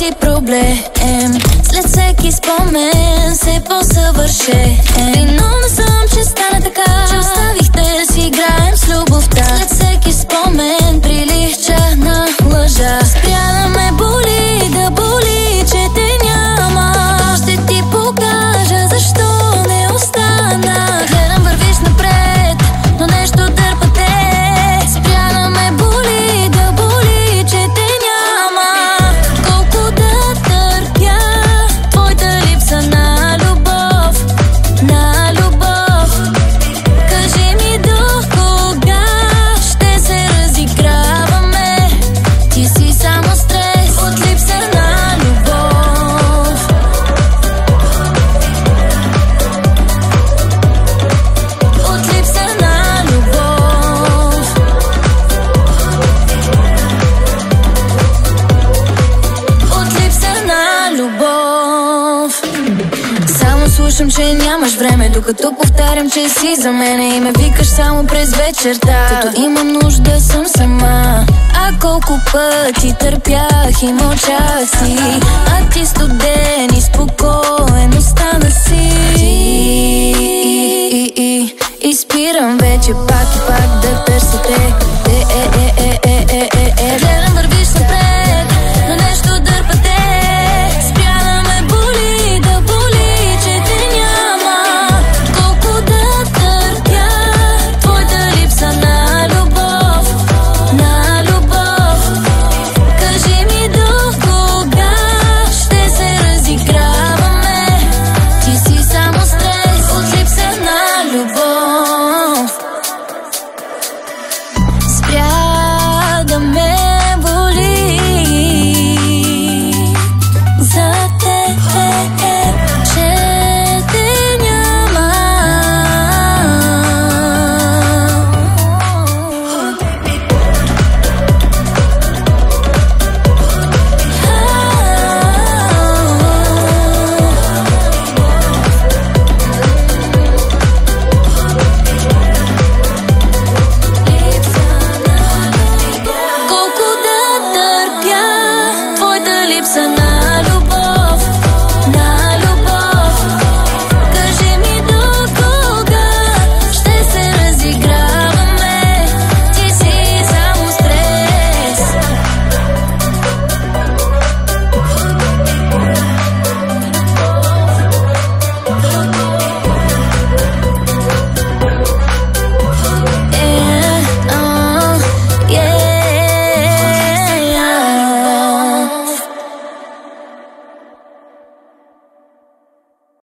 си проблем. След всеки спомен се по-съвършен. Виновна съм, че стана така, че оставихте да си играем с любовта. След всеки спомен прилича на лъжа. Спря да ме боли, да боли, че те няма. Ще ти покажа защо не остана. Гледам вървиш напред, но нещо дърпа те. Спря да ме боли, да боли, че те няма. Колко да търпя твоята липса на любов, на любов. Кажи ми до кога ще се разиграваме. Ти си само стрес от липса на любов. От липса на любов. От липса на любов. Само слушам, че нямаш време, докато повтарям, че си за мене. И ме викаш само през вечерта, като имам нужда съм сама. А колко пъти търпях и мълчах си, а ти студен и спокоен остана си. И спирам вече пак и пак да търся те.